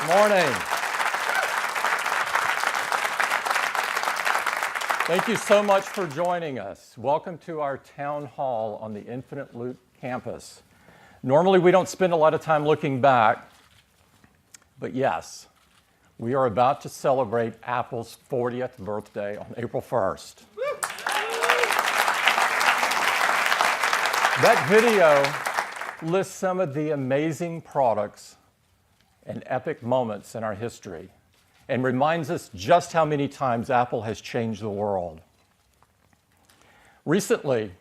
Morning. Thank you so much for joining us. Welcome to our town hall on the Infinite Loop campus. Normally, we don't spend a lot of time looking back, but yes, we are about to celebrate Apple's 40th birthday on April 1st. That video lists some of the amazing products and epic moments in our history and reminds us just how many times Apple has changed the world. Recently,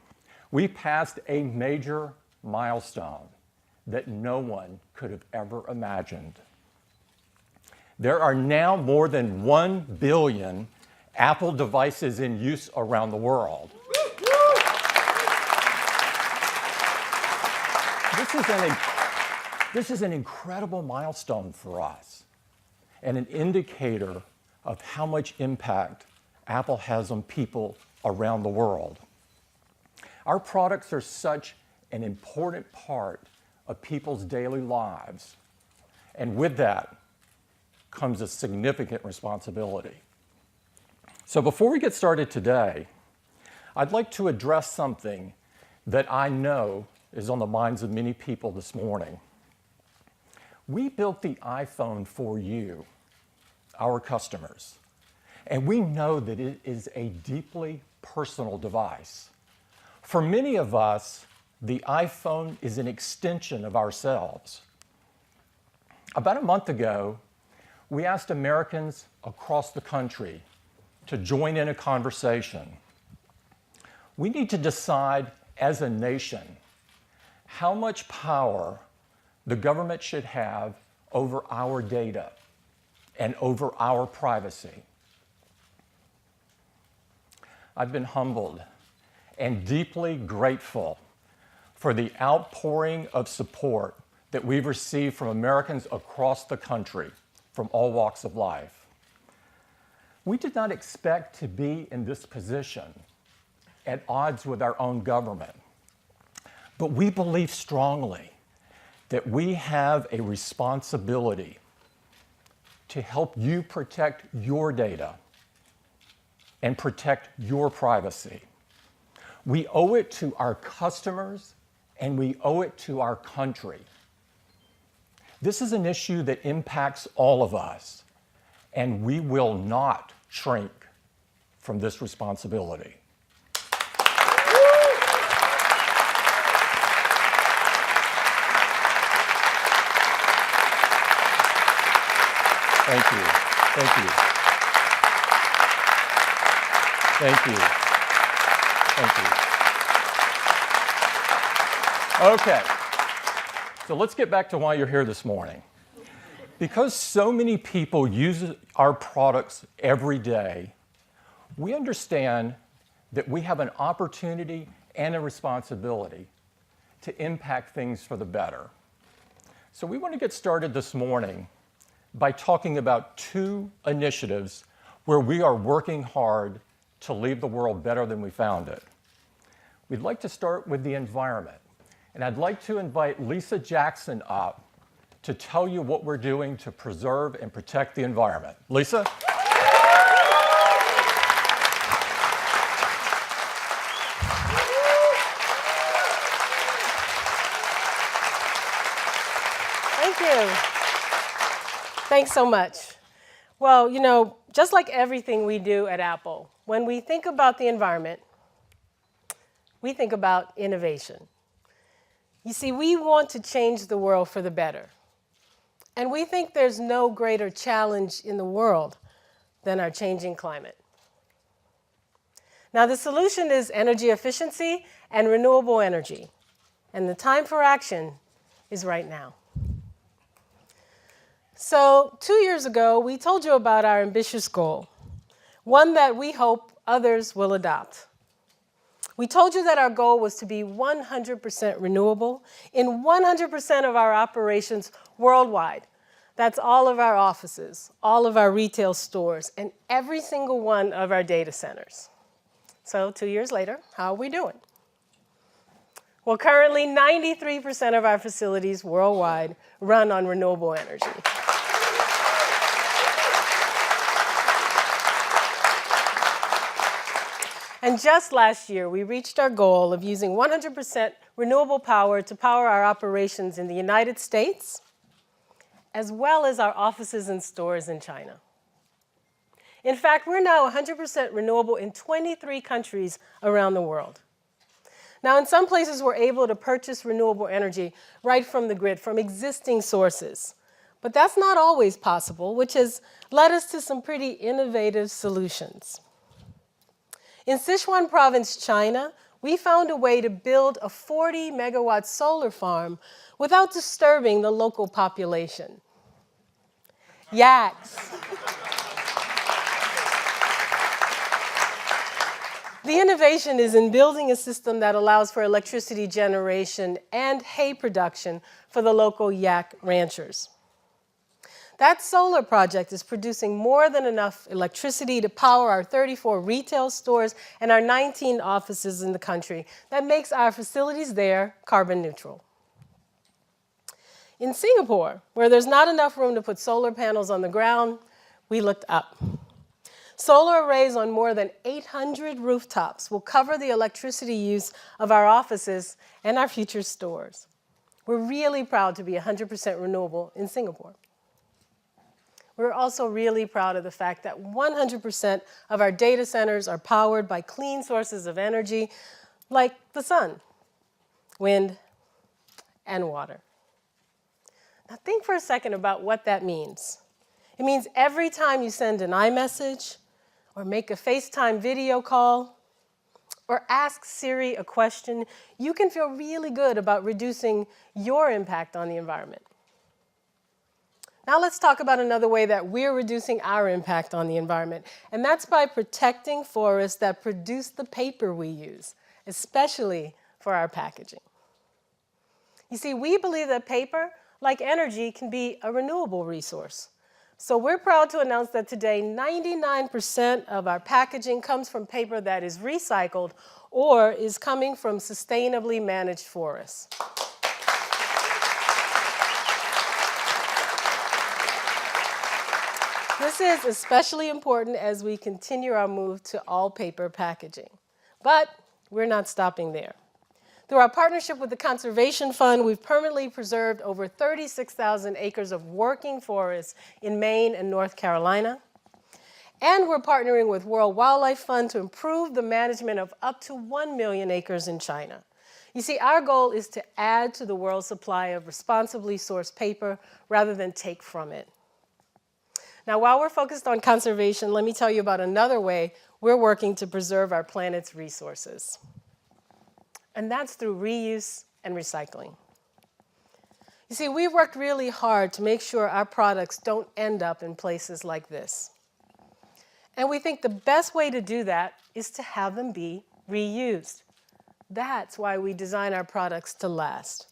we passed a major milestone that no one could have ever imagined. There are now more than 1 billion Apple devices in use around the world. This is an incredible milestone for us and an indicator of how much impact Apple has on people around the world. Our products are such an important part of people's daily lives, and with that comes a significant responsibility. So before we get started today, I'd like to address something that I know is on the minds of many people this morning. We built the iPhone for you, our customers, and we know that it is a deeply personal device. For many of us, the iPhone is an extension of ourselves. About a month ago, we asked Americans across the country to join in a conversation. We need to decide as a nation how much power the government should have over our data and over our privacy. I've been humbled and deeply grateful for the outpouring of support that we've received from Americans across the country, from all walks of life. We did not expect to be in this position at odds with our own government, but we believe strongly that we have a responsibility to help you protect your data and protect your privacy. We owe it to our customers and we owe it to our country. This is an issue that impacts all of us, and we will not shrink from this responsibility. Thank you. Thank you. Thank you. Thank you. Okay. So let's get back to why you're here this morning. Because so many people use our products every day, we understand that we have an opportunity and a responsibility to impact things for the better. So we want to get started this morning by talking about 2 initiatives where we are working hard to leave the world better than we found it. We'd like to start with the environment, and I'd like to invite Lisa Jackson up to tell you what we're doing to preserve and protect the environment. Lisa? Thank you. Thanks so much. Well, you know, just like everything we do at Apple, when we think about the environment, we think about innovation. You see, we want to change the world for the better. And we think there's no greater challenge in the world than our changing climate. Now, the solution is energy efficiency and renewable energy. And the time for action is right now. So 2 years ago, we told you about our ambitious goal, one that we hope others will adopt. We told you that our goal was to be 100% renewable in 100% of our operations worldwide. That's all of our offices, all of our retail stores, and every single one of our data centers. So 2 years later, how are we doing? Well, currently 93% of our facilities worldwide run on renewable energy. And just last year, we reached our goal of using 100% renewable power to power our operations in the United States, as well as our offices and stores in China. In fact, we're now 100% renewable in 23 countries around the world. Now, in some places, we're able to purchase renewable energy right from the grid, from existing sources. But that's not always possible, which has led us to some pretty innovative solutions. In Sichuan province, China, we found a way to build a 40-megawatt solar farm without disturbing the local population. Yaks. The innovation is in building a system that allows for electricity generation and hay production for the local yak ranchers. That solar project is producing more than enough electricity to power our 34 retail stores and our 19 offices in the country. That makes our facilities there carbon neutral. In Singapore, where there's not enough room to put solar panels on the ground, we looked up. Solar arrays on more than 800 rooftops will cover the electricity use of our offices and our future stores. We're really proud to be 100% renewable in Singapore. We're also really proud of the fact that 100% of our data centers are powered by clean sources of energy like the sun, wind, and water. Now think for a second about what that means. It means every time you send an iMessage, or make a FaceTime video call, or ask Siri a question, you can feel really good about reducing your impact on the environment. Now let's talk about another way that we're reducing our impact on the environment, and that's by protecting forests that produce the paper we use, especially for our packaging. You see, we believe that paper, like energy, can be a renewable resource. So we're proud to announce that today 99% of our packaging comes from paper that is recycled or is coming from sustainably managed forests. This is especially important as we continue our move to all paper packaging. But we're not stopping there. Through our partnership with the Conservation Fund, we've permanently preserved over 36,000 acres of working forests in Maine and North Carolina. And we're partnering with World Wildlife Fund to improve the management of up to 1 million acres in China. You see, our goal is to add to the world's supply of responsibly sourced paper rather than take from it. Now, while we're focused on conservation, let me tell you about another way we're working to preserve our planet's resources. And that's through reuse and recycling. You see, we've worked really hard to make sure our products don't end up in places like this. And we think the best way to do that is to have them be reused. That's why we design our products to last.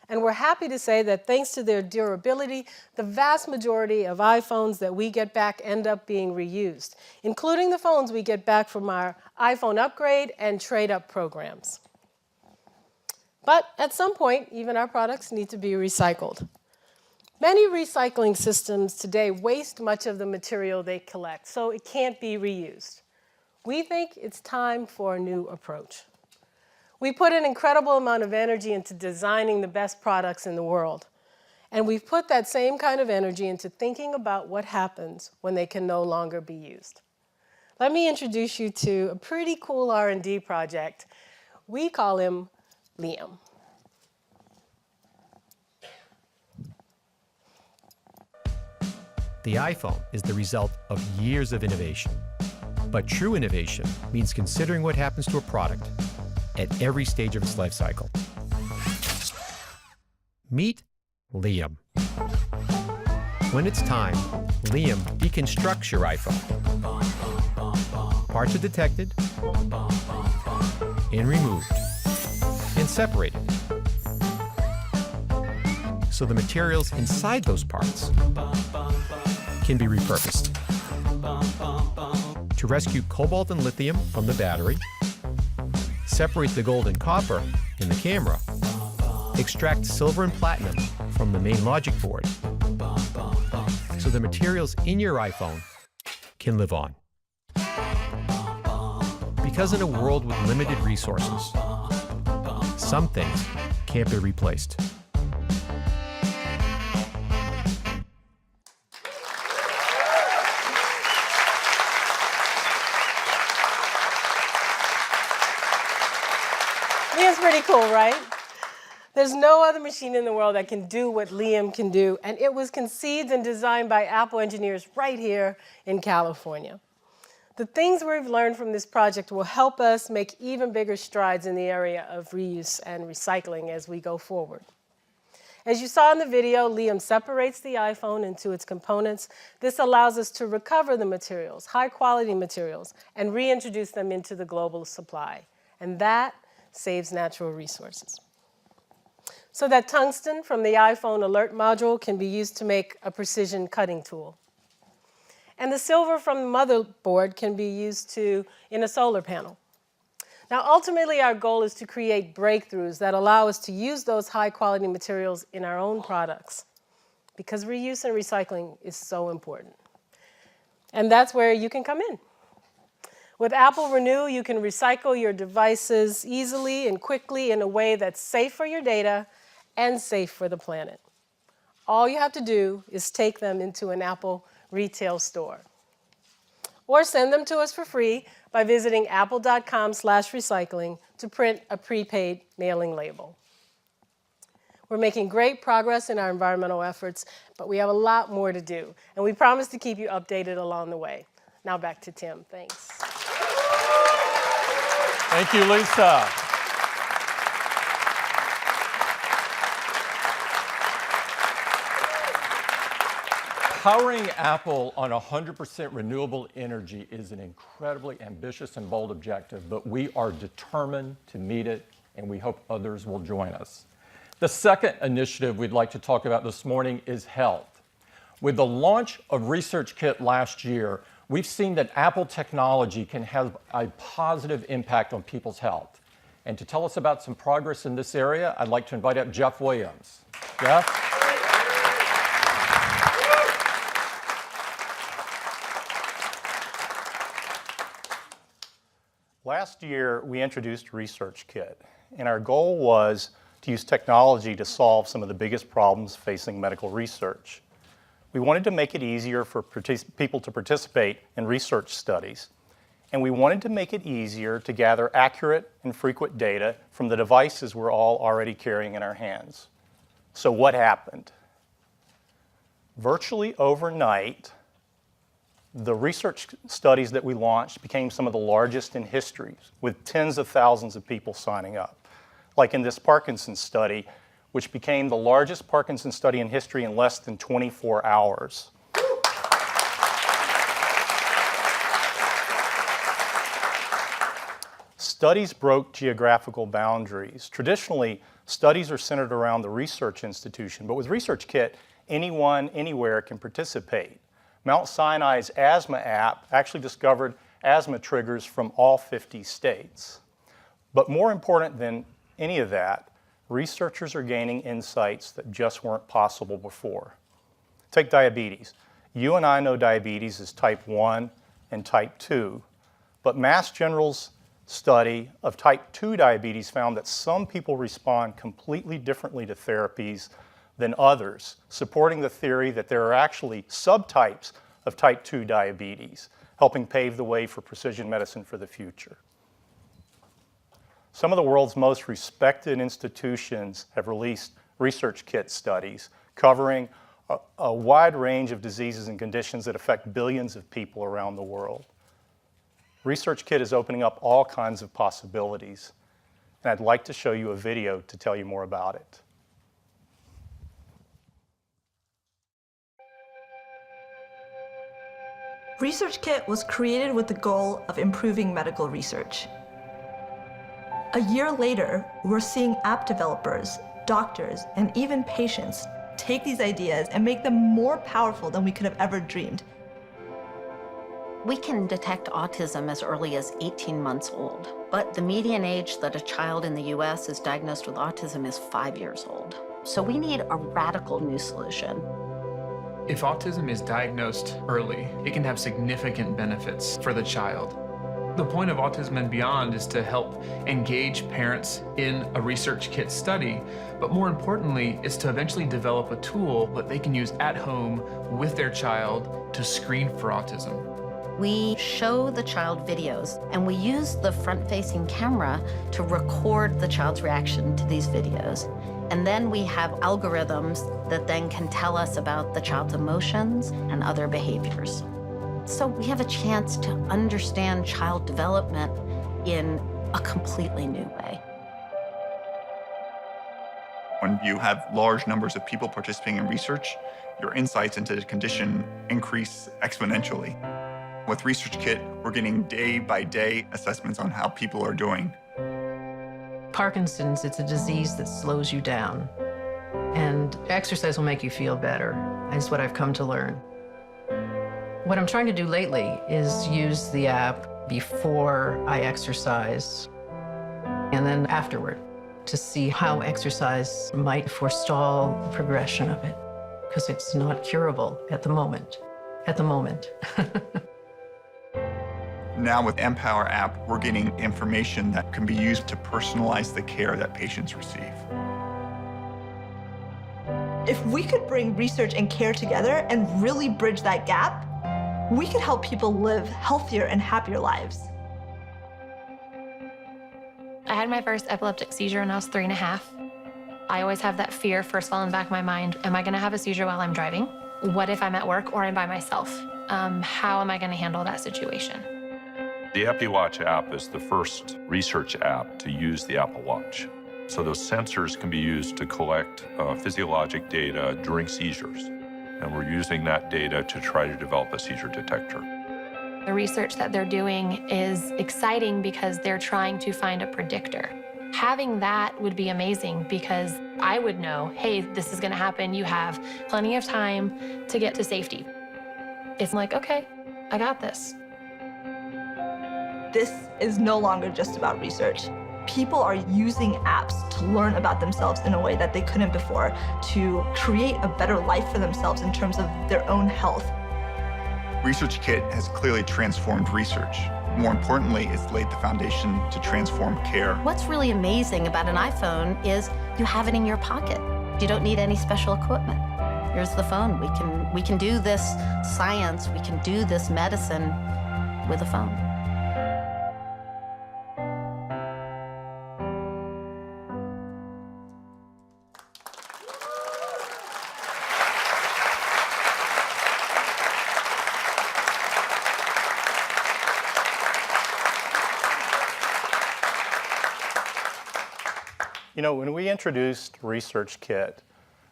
And we're happy to say that thanks to their durability, the vast majority of iPhones that we get back end up being reused, including the phones we get back from our iPhone upgrade and trade-up programs. But at some point, even our products need to be recycled. Many recycling systems today waste much of the material they collect, so it can't be reused. We think it's time for a new approach. We put an incredible amount of energy into designing the best products in the world. And we've put that same kind of energy into thinking about what happens when they can no longer be used. Let me introduce you to a pretty cool R&D project. We call him Liam. The iPhone is the result of years of innovation. But true innovation means considering what happens to a product at every stage of its life cycle. Meet Liam. When it's time, Liam deconstructs your iPhone. Parts are detected and removed and separated. So the materials inside those parts can be repurposed. To rescue cobalt and lithium from the battery, separate the gold and copper in the camera, extract silver and platinum from the main logic board, so the materials in your iPhone can live on. Because in a world with limited resources, some things can't be replaced. Liam's pretty cool, right? There's no other machine in the world that can do what Liam can do, and it was conceived and designed by Apple engineers right here in California. The things we've learned from this project will help us make even bigger strides in the area of reuse and recycling as we go forward. As you saw in the video, Liam separates the iPhone into its components. This allows us to recover the materials, high-quality materials, and reintroduce them into the global supply. And that saves natural resources. So that tungsten from the iPhone alert module can be used to make a precision cutting tool. And the silver from the motherboard can be used in a solar panel. Now, ultimately, our goal is to create breakthroughs that allow us to use those high-quality materials in our own products, because reuse and recycling is so important. And that's where you can come in. With Apple Renew, you can recycle your devices easily and quickly in a way that's safe for your data and safe for the planet. All you have to do is take them into an Apple retail store. Or send them to us for free by visiting apple.com/recycling to print a prepaid mailing label. We're making great progress in our environmental efforts, but we have a lot more to do, and we promise to keep you updated along the way. Now back to Tim, thanks. Thank you, Lisa. Powering Apple on 100% renewable energy is an incredibly ambitious and bold objective, but we are determined to meet it, and we hope others will join us. The second initiative we'd like to talk about this morning is health. With the launch of ResearchKit last year, we've seen that Apple technology can have a positive impact on people's health. And to tell us about some progress in this area, I'd like to invite up Jeff Williams. Jeff? Last year, we introduced ResearchKit, and our goal was to use technology to solve some of the biggest problems facing medical research. We wanted to make it easier for people to participate in research studies, and we wanted to make it easier to gather accurate and frequent data from the devices we're all already carrying in our hands. So what happened? Virtually overnight, the research studies that we launched became some of the largest in history, with tens of thousands of people signing up. Like in this Parkinson's study, which became the largest Parkinson's study in history in less than 24 hours. Studies broke geographical boundaries. Traditionally, studies are centered around the research institution, but with ResearchKit, anyone, anywhere can participate. Mount Sinai's asthma app actually discovered asthma triggers from all 50 states. But more important than any of that, researchers are gaining insights that just weren't possible before. Take diabetes. You and I know diabetes is type 1 and type 2, but Mass General's study of type 2 diabetes found that some people respond completely differently to therapies than others, supporting the theory that there are actually subtypes of type 2 diabetes, helping pave the way for precision medicine for the future. Some of the world's most respected institutions have released ResearchKit studies covering a wide range of diseases and conditions that affect billions of people around the world. ResearchKit is opening up all kinds of possibilities, and I'd like to show you a video to tell you more about it. ResearchKit was created with the goal of improving medical research. A year later, we're seeing app developers, doctors, and even patients take these ideas and make them more powerful than we could have ever dreamed. We can detect autism as early as 18 months old, but the median age that a child in the US is diagnosed with autism is 5 years old. So we need a radical new solution. If autism is diagnosed early, it can have significant benefits for the child. The point of Autism and Beyond is to help engage parents in a ResearchKit study, but more importantly, is to eventually develop a tool that they can use at home with their child to screen for autism. We show the child videos, and we use the front-facing camera to record the child's reaction to these videos. And then we have algorithms that then can tell us about the child's emotions and other behaviors. So we have a chance to understand child development in a completely new way. When you have large numbers of people participating in research, your insights into the condition increase exponentially. With ResearchKit, we're getting day-by-day assessments on how people are doing. Parkinson's, it's a disease that slows you down. And exercise will make you feel better, is what I've come to learn. What I'm trying to do lately is use the app before I exercise and then afterward to see how exercise might forestall the progression of it, because it's not curable at the moment. Now with Empower app, we're getting information that can be used to personalize the care that patients receive. If we could bring research and care together and really bridge that gap, we could help people live healthier and happier lives. I had my first epileptic seizure when I was 3.5. I always have that fear first of all in the back of my mind. Am I gonna have a seizure while I'm driving? What if I'm at work or I'm by myself? How am I gonna handle that situation? The AppyWatch app is the first research app to use the Apple Watch. So those sensors can be used to collect physiologic data during seizures. And we're using that data to try to develop a seizure detector. The research that they're doing is exciting because they're trying to find a predictor. Having that would be amazing because I would know, hey, this is gonna happen. You have plenty of time to get to safety. It's like, okay, I got this. This is no longer just about research. People are using apps to learn about themselves in a way that they couldn't before, to create a better life for themselves in terms of their own health. ResearchKit has clearly transformed research. More importantly, it's laid the foundation to transform care. What's really amazing about an iPhone is you have it in your pocket. You don't need any special equipment. Here's the phone. We can do this science, we can do this medicine with a phone. You know, when we introduced ResearchKit,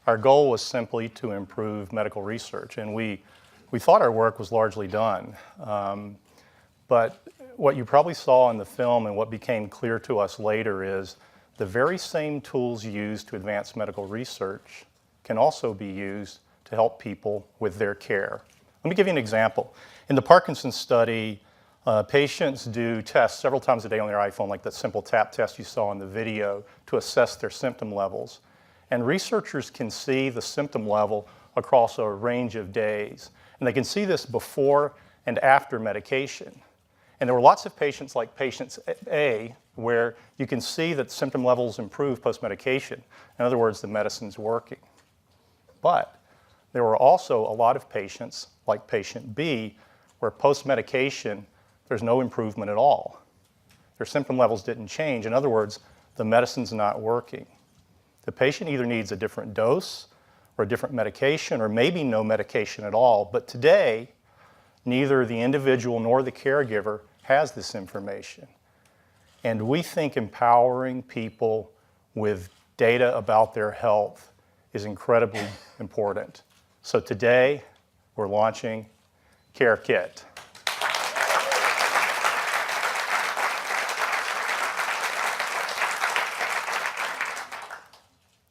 our goal was simply to improve medical research, and we thought our work was largely done. But what you probably saw in the film and what became clear to us later is the very same tools used to advance medical research can also be used to help people with their care. Let me give you an example. In the Parkinson's study, patients do tests several times a day on their iPhone, like the simple tap test you saw in the video, to assess their symptom levels. And researchers can see the symptom level across a range of days. And they can see this before and after medication. And there were lots of patients, like patient A, where you can see that symptom levels improve post-medication. In other words, the medicine's working. But there were also a lot of patients, like patient B, where post-medication, there's no improvement at all. Their symptom levels didn't change. In other words, the medicine's not working. The patient either needs a different dose or a different medication or maybe no medication at all. But today, neither the individual nor the caregiver has this information. And we think empowering people with data about their health is incredibly important. So today, we're launching CareKit.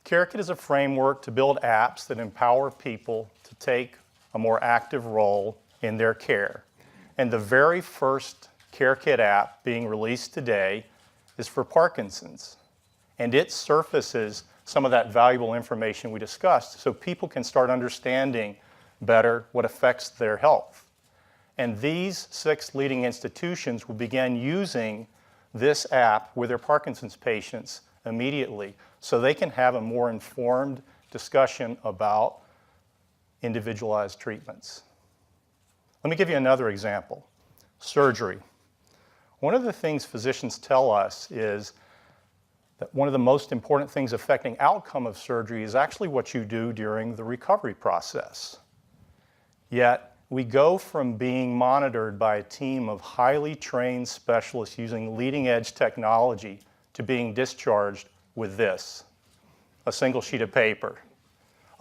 CareKit is a framework to build apps that empower people to take a more active role in their care. And the very first CareKit app being released today is for Parkinson's. And it surfaces some of that valuable information we discussed so people can start understanding better what affects their health. And these 6 leading institutions will begin using this app with their Parkinson's patients immediately so they can have a more informed discussion about individualized treatments. Let me give you another example. Surgery. One of the things physicians tell us is that one of the most important things affecting outcome of surgery is actually what you do during the recovery process. Yet, we go from being monitored by a team of highly trained specialists using leading-edge technology to being discharged with this, a single sheet of paper.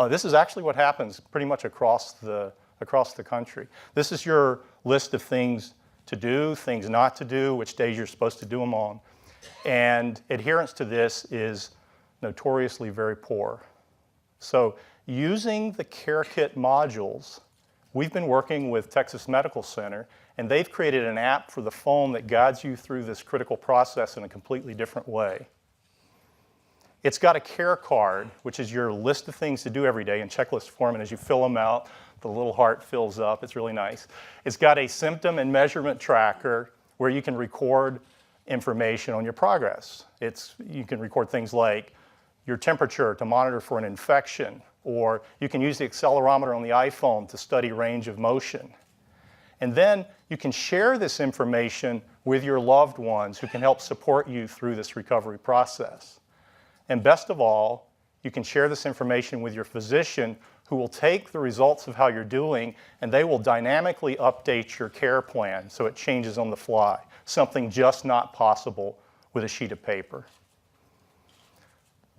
This is actually what happens pretty much across the country. This is your list of things to do, things not to do, which days you're supposed to do them on. And adherence to this is notoriously very poor. So using the CareKit modules, we've been working with Texas Medical Center, and they've created an app for the phone that guides you through this critical process in a completely different way. It's got a care card, which is your list of things to do every day in checklist form, and as you fill them out, the little heart fills up. It's really nice. It's got a symptom and measurement tracker where you can record information on your progress. You can record things like your temperature to monitor for an infection, or you can use the accelerometer on the iPhone to study range of motion. And then you can share this information with your loved ones who can help support you through this recovery process. And best of all, you can share this information with your physician who will take the results of how you're doing and they will dynamically update your care plan so it changes on the fly, something just not possible with a sheet of paper.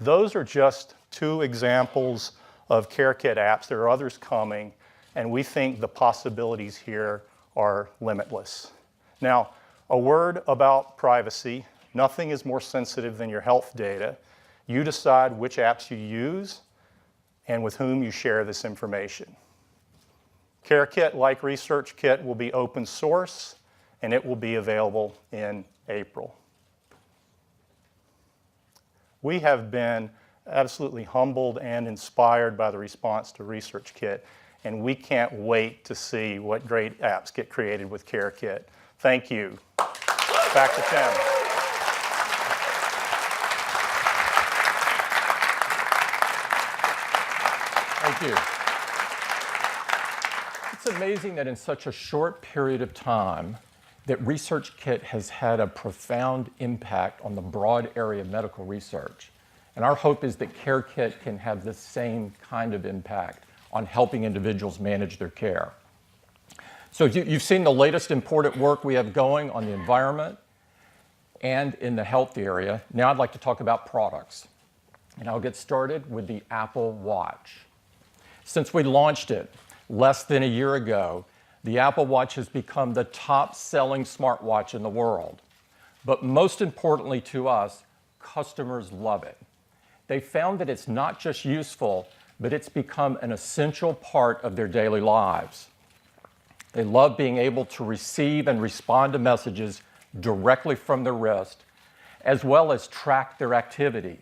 Those are just 2 examples of CareKit apps. There are others coming, and we think the possibilities here are limitless. Now, a word about privacy. Nothing is more sensitive than your health data. You decide which apps you use and with whom you share this information. CareKit, like ResearchKit, will be open source, and it will be available in April. We have been absolutely humbled and inspired by the response to ResearchKit, and we can't wait to see what great apps get created with CareKit. Thank you. Back to Tim. Thank you. It's amazing that in such a short period of time that ResearchKit has had a profound impact on the broad area of medical research. And our hope is that CareKit can have the same kind of impact on helping individuals manage their care. So you've seen the latest important work we have going on the environment and in the health area. Now I'd like to talk about products. And I'll get started with the Apple Watch. Since we launched it less than a year ago, the Apple Watch has become the top-selling smartwatch in the world. But most importantly to us, customers love it. They found that it's not just useful, but it's become an essential part of their daily lives. They love being able to receive and respond to messages directly from their wrist, as well as track their activity,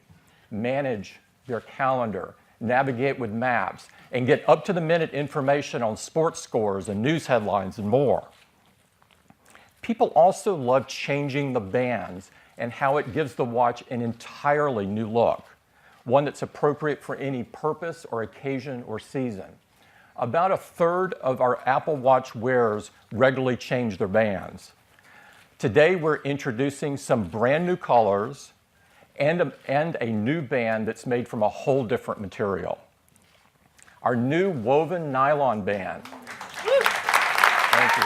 manage their calendar, navigate with maps, and get up-to-the-minute information on sports scores and news headlines and more. People also love changing the bands and how it gives the watch an entirely new look, one that's appropriate for any purpose or occasion or season. About a third of our Apple Watch wearers regularly change their bands. Today, we're introducing some brand new colors and a new band that's made from a whole different material. Our new woven nylon band. Thank you.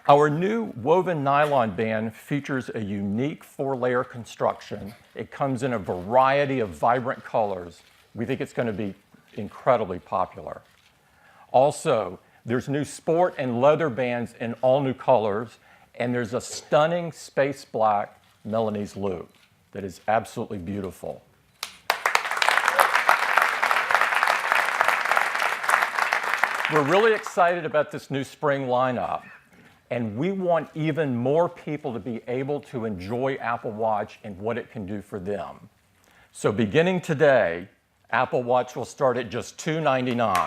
Our new woven nylon band features a unique 4-layer construction. It comes in a variety of vibrant colors. We think it's going to be incredibly popular. Also, there's new sport and leather bands in all new colors, and there's a stunning space black Milanese loop that is absolutely beautiful. We're really excited about this new spring lineup, and we want even more people to be able to enjoy Apple Watch and what it can do for them. So beginning today, Apple Watch will start at just $299.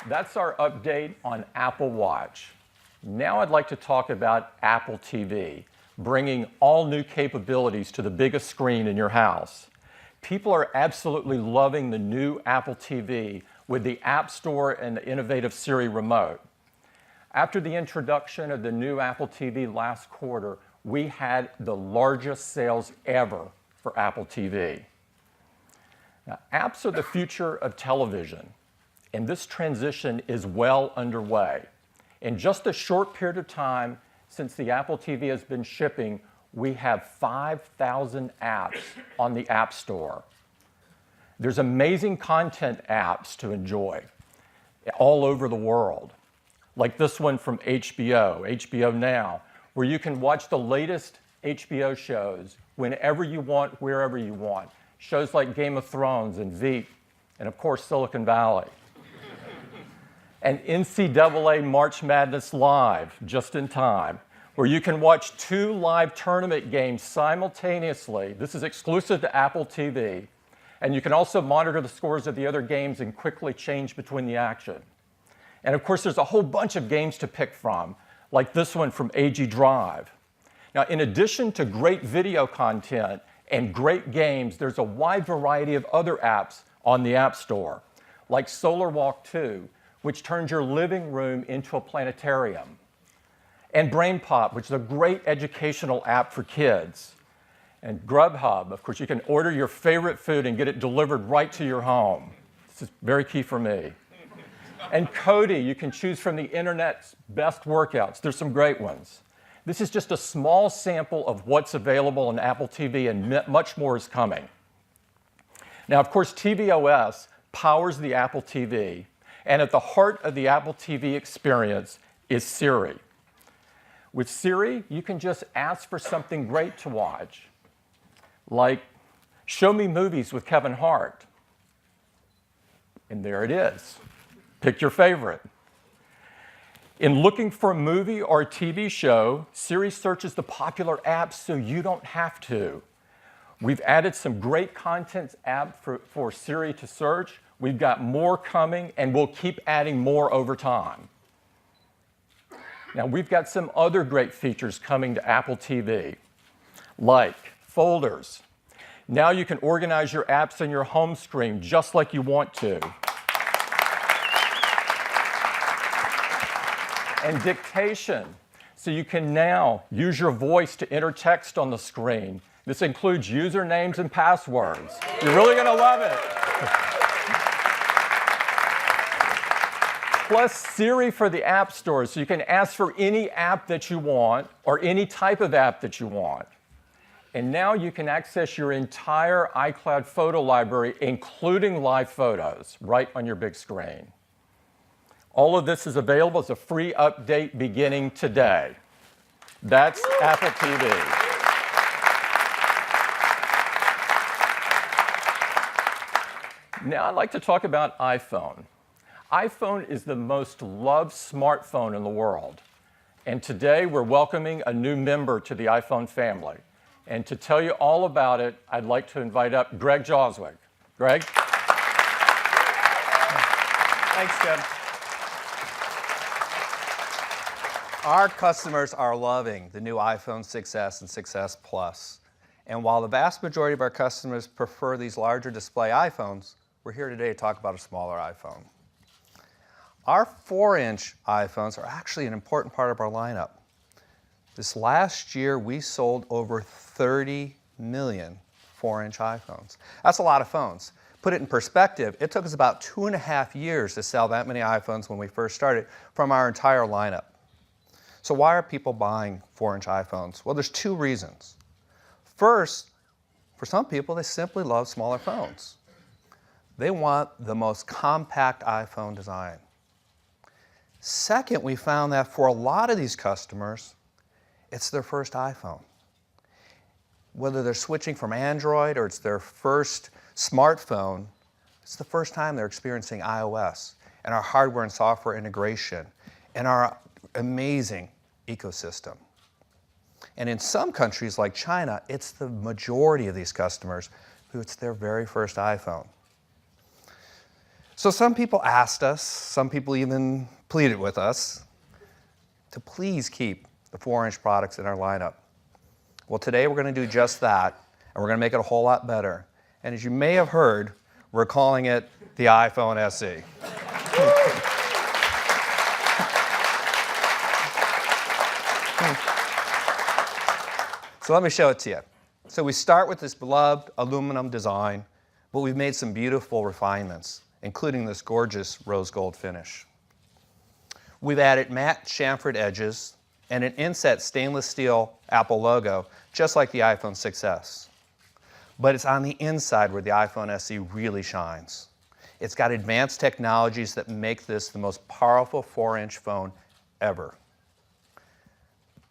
That's our update on Apple Watch. Now I'd like to talk about Apple TV, bringing all new capabilities to the biggest screen in your house. People are absolutely loving the new Apple TV with the App Store and the innovative Siri remote. After the introduction of the new Apple TV last quarter, we had the largest sales ever for Apple TV. Now, apps are the future of television, and this transition is well underway. In just a short period of time since the Apple TV has been shipping, we have 5,000 apps on the App Store. There's amazing content apps to enjoy all over the world, like this one from HBO Now, where you can watch the latest HBO shows whenever you want, wherever you want. Shows like Game of Thrones and Veep, and of course Silicon Valley. And NCAA March Madness Live, just in time, where you can watch 2 live tournament games simultaneously. This is exclusive to Apple TV. And you can also monitor the scores of the other games and quickly change between the action. And of course, there's a whole bunch of games to pick from, like this one from AG Drive. Now, in addition to great video content and great games, there's a wide variety of other apps on the App Store, like Solar Walk 2, which turns your living room into a planetarium, and BrainPop, which is a great educational app for kids, and Grubhub. Of course, you can order your favorite food and get it delivered right to your home. This is very key for me. And Cody, you can choose from the internet's best workouts. There's some great ones. This is just a small sample of what's available on Apple TV, and much more is coming. Now, of course, tvOS powers the Apple TV, and at the heart of the Apple TV experience is Siri. With Siri, you can just ask for something great to watch, like show me movies with Kevin Hart. And there it is. Pick your favorite. In looking for a movie or a TV show, Siri searches the popular apps so you don't have to. We've added some great content apps for Siri to search. We've got more coming, and we'll keep adding more over time. Now, we've got some other great features coming to Apple TV, like folders. Now you can organize your apps on your home screen just like you want to. And dictation, so you can now use your voice to enter text on the screen. This includes usernames and passwords. You're really going to love it. Plus Siri for the App Store, so you can ask for any app that you want or any type of app that you want. And now you can access your entire iCloud photo library, including live photos, right on your big screen. All of this is available as a free update beginning today. That's Apple TV. Now I'd like to talk about iPhone. iPhone is the most loved smartphone in the world. And today we're welcoming a new member to the iPhone family. And to tell you all about it, I'd like to invite up Greg Joswick. Greg? Thanks, Tim. Our customers are loving the new iPhone 6s and 6s Plus. And while the vast majority of our customers prefer these larger display iPhones, we're here today to talk about a smaller iPhone. Our 4-inch iPhones are actually an important part of our lineup. This last year, we sold over 30 million 4-inch iPhones. That's a lot of phones. Put it in perspective, it took us about 2.5 years to sell that many iPhones when we first started from our entire lineup. So why are people buying 4-inch iPhones? Well, there's 2 reasons. First, for some people, they simply love smaller phones. They want the most compact iPhone design. Second, we found that for a lot of these customers, it's their first iPhone. Whether they're switching from Android or it's their first smartphone, it's the first time they're experiencing iOS and our hardware and software integration and our amazing ecosystem. And in some countries like China, it's the majority of these customers who it's their very first iPhone. So some people asked us, some people even pleaded with us to please keep the 4-inch products in our lineup. Well, today we're going to do just that, and we're going to make it a whole lot better. And as you may have heard, we're calling it the iPhone SE. So let me show it to you. So we start with this beloved aluminum design, but we've made some beautiful refinements, including this gorgeous rose gold finish. We've added matte chamfered edges and an inset stainless steel Apple logo, just like the iPhone 6s. But it's on the inside where the iPhone SE really shines. It's got advanced technologies that make this the most powerful 4-inch phone ever.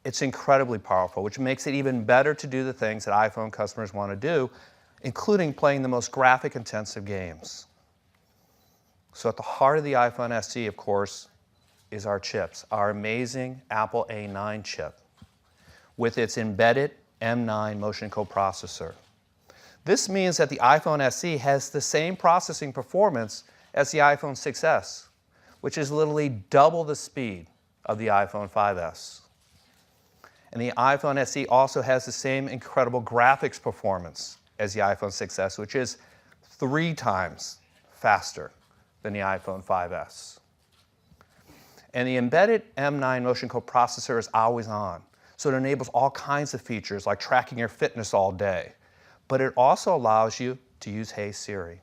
It's incredibly powerful, which makes it even better to do the things that iPhone customers want to do, including playing the most graphic-intensive games. So at the heart of the iPhone SE, of course, is our chips, our amazing Apple A9 chip with its embedded M9 motion coprocessor. This means that the iPhone SE has the same processing performance as the iPhone 6s, which is literally double the speed of the iPhone 5s. And the iPhone SE also has the same incredible graphics performance as the iPhone 6s, which is 3 times faster than the iPhone 5s. And the embedded M9 motion coprocessor is always on, so it enables all kinds of features like tracking your fitness all day. But it also allows you to use Hey Siri.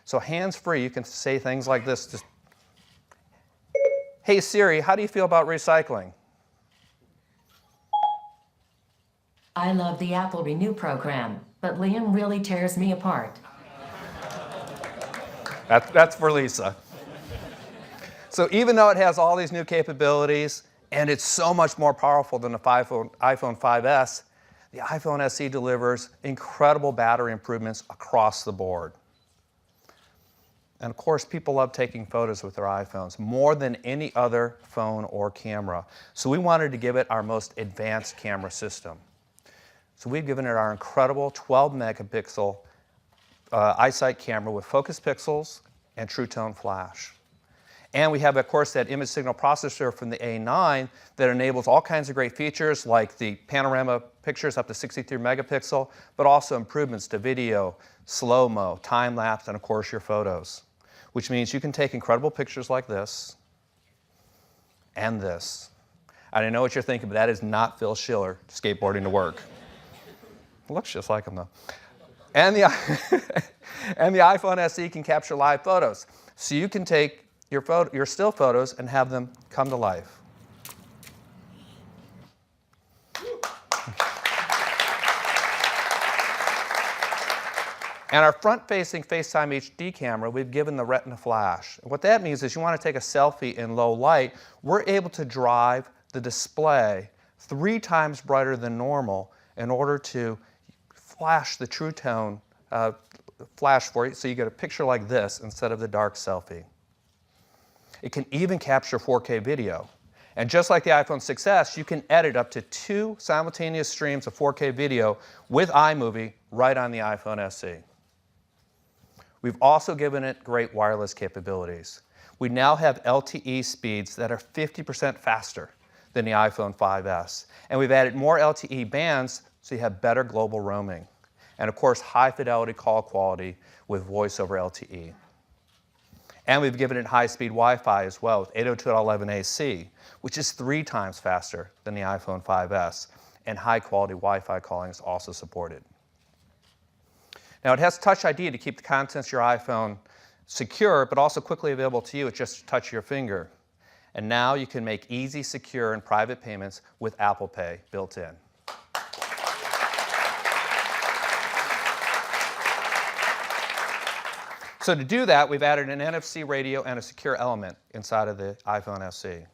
So hands-free, you can say things like this. Just, Hey Siri, how do you feel about recycling? I love the Apple Renew program, but Liam really tears me apart. That's for Lisa. So even though it has all these new capabilities, and it's so much more powerful than the iPhone 5s, the iPhone SE delivers incredible battery improvements across the board. And of course, people love taking photos with their iPhones more than any other phone or camera. So we wanted to give it our most advanced camera system. So we've given it our incredible 12-megapixel iSight camera with focus pixels and True Tone flash. And we have, of course, that image signal processor from the A9 that enables all kinds of great features like the panorama pictures up to 63 megapixel, but also improvements to video, slow-mo, time-lapse, and of course your photos, which means you can take incredible pictures like this and this. I know what you're thinking, but that is not Phil Schiller skateboarding to work. It looks just like him, though. And the iPhone SE can capture live photos. So you can take your still photos and have them come to life. And our front-facing FaceTime HD camera, we've given the Retina Flash. And what that means is you want to take a selfie in low light, we're able to drive the display 3 times brighter than normal in order to flash the True Tone flash for you, so you get a picture like this instead of the dark selfie. It can even capture 4K video. And just like the iPhone 6s, you can edit up to 2 simultaneous streams of 4K video with iMovie right on the iPhone SE. We've also given it great wireless capabilities. We now have LTE speeds that are 50% faster than the iPhone 5s. And we've added more LTE bands so you have better global roaming. And of course, high fidelity call quality with voice over LTE. And we've given it high-speed Wi-Fi as well with 802.11ac, which is 3 times faster than the iPhone 5s. And high-quality Wi-Fi calling is also supported. Now, it has Touch ID to keep the contents of your iPhone secure, but also quickly available to you with just a touch of your finger. And now you can make easy, secure, and private payments with Apple Pay built in. So to do that, we've added an NFC radio and a secure element inside of the iPhone SE.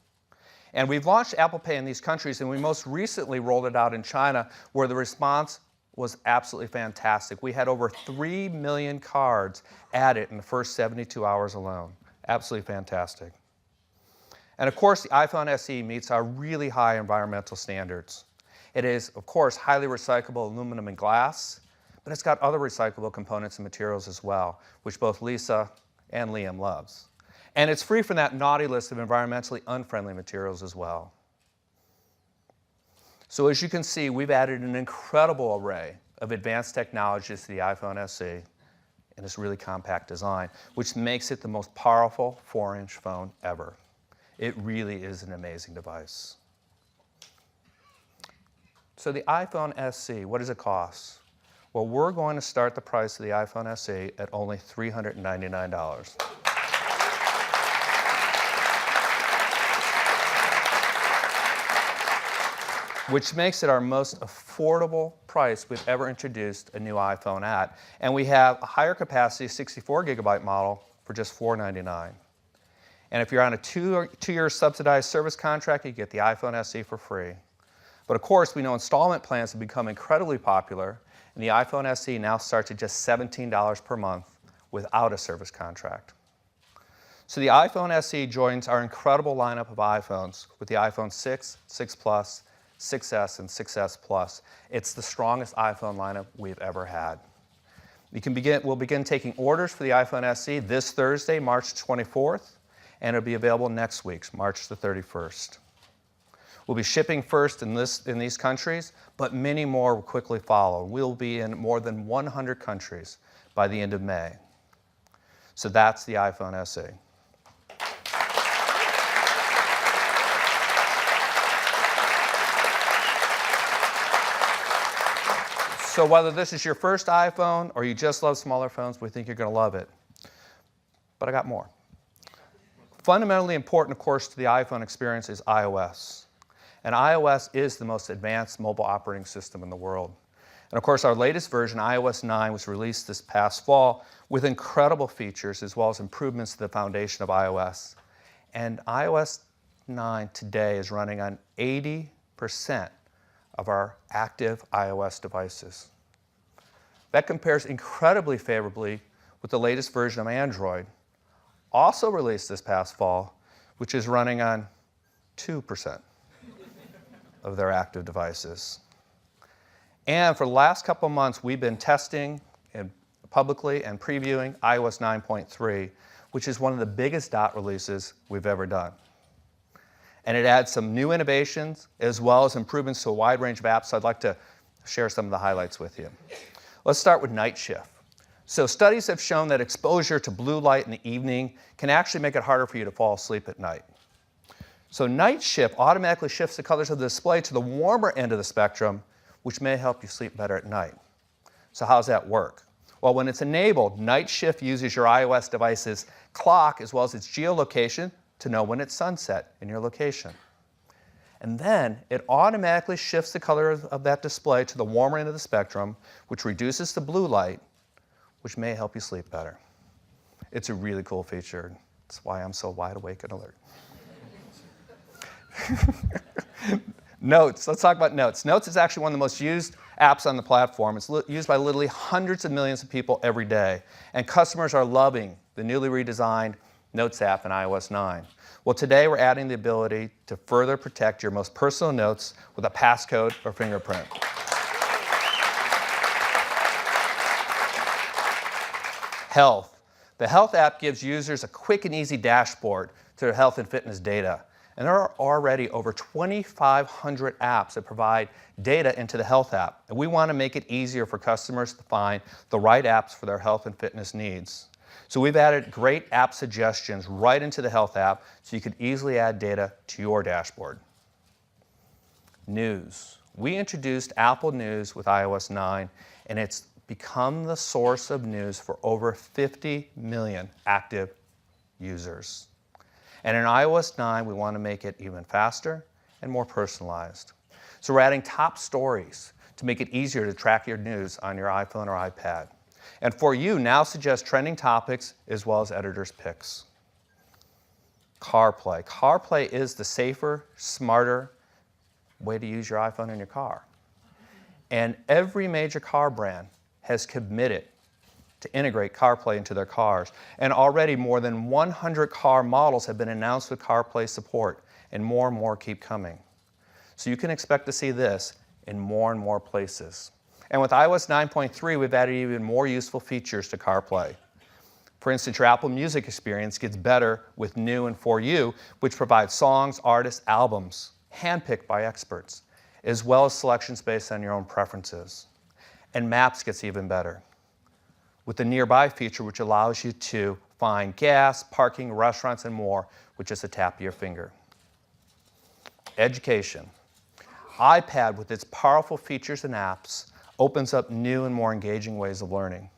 And we've launched Apple Pay in these countries, and we most recently rolled it out in China, where the response was absolutely fantastic. We had over 3 million cards added in the first 72 hours alone. Absolutely fantastic. And of course, the iPhone SE meets our really high environmental standards. It is, of course, highly recyclable aluminum and glass, but it's got other recyclable components and materials as well, which both Lisa and Liam loves. And it's free from that naughty list of environmentally unfriendly materials as well. So as you can see, we've added an incredible array of advanced technologies to the iPhone SE in this really compact design, which makes it the most powerful 4-inch phone ever. It really is an amazing device. So the iPhone SE, what does it cost? Well, we're going to start the price of the iPhone SE at only $399. Which makes it our most affordable price we've ever introduced a new iPhone at. And we have a higher capacity 64GB model for just $499. And if you're on a two-year subsidized service contract, you get the iPhone SE for free. But of course, we know installment plans have become incredibly popular, and the iPhone SE now starts at just $17 per month without a service contract. So the iPhone SE joins our incredible lineup of iPhones with the iPhone 6, 6 Plus, 6S, and 6S Plus. It's the strongest iPhone lineup we've ever had. We'll begin taking orders for the iPhone SE this Thursday, March 24th, and it'll be available next week, March the 31st. We'll be shipping first in these countries, but many more will quickly follow. We'll be in more than 100 countries by the end of May. So that's the iPhone SE. So whether this is your first iPhone or you just love smaller phones, we think you're going to love it. But I got more. Fundamentally important, of course, to the iPhone experience is iOS. And iOS is the most advanced mobile operating system in the world. And of course, our latest version, iOS 9, was released this past fall with incredible features as well as improvements to the foundation of iOS. And iOS 9 today is running on 80% of our active iOS devices. That compares incredibly favorably with the latest version of Android, also released this past fall, which is running on 2% of their active devices. And for the last couple of months, we've been testing publicly and previewing iOS 9.3, which is one of the biggest dot releases we've ever done. And it adds some new innovations as well as improvements to a wide range of apps. So I'd like to share some of the highlights with you. Let's start with Night Shift. So studies have shown that exposure to blue light in the evening can actually make it harder for you to fall asleep at night. So Night Shift automatically shifts the colors of the display to the warmer end of the spectrum, which may help you sleep better at night. So how does that work? Well, when it's enabled, Night Shift uses your iOS device's clock as well as its geolocation to know when it's sunset in your location. And then it automatically shifts the color of that display to the warmer end of the spectrum, which reduces the blue light, which may help you sleep better. It's a really cool feature. That's why I'm so wide awake and alert. Notes, let's talk about Notes. Notes is actually one of the most used apps on the platform. It's used by literally hundreds of millions of people every day. And customers are loving the newly redesigned Notes app in iOS 9. Well, today we're adding the ability to further protect your most personal notes with a passcode or fingerprint. Health. The Health app gives users a quick and easy dashboard to their health and fitness data. And there are already over 2,500 apps that provide data into the Health app. And we want to make it easier for customers to find the right apps for their health and fitness needs. So we've added great app suggestions right into the Health app so you can easily add data to your dashboard. News. We introduced Apple News with iOS 9, and it's become the source of news for over 50 million active users. And in iOS 9, we want to make it even faster and more personalized. So we're adding top stories to make it easier to track your news on your iPhone or iPad. And For You now suggests trending topics as well as editors' picks. CarPlay. CarPlay is the safer, smarter way to use your iPhone in your car. And every major car brand has committed to integrate CarPlay into their cars. And already more than 100 car models have been announced with CarPlay support, and more keep coming. So you can expect to see this in more and more places. And with iOS 9.3, we've added even more useful features to CarPlay. For instance, your Apple Music experience gets better with New and For You, which provides songs, artists, albums, handpicked by experts, as well as selections based on your own preferences. And Maps gets even better with the Nearby feature, which allows you to find gas, parking, restaurants, and more with just a tap of your finger. Education. iPad, with its powerful features and apps, opens up new and more engaging ways of learning.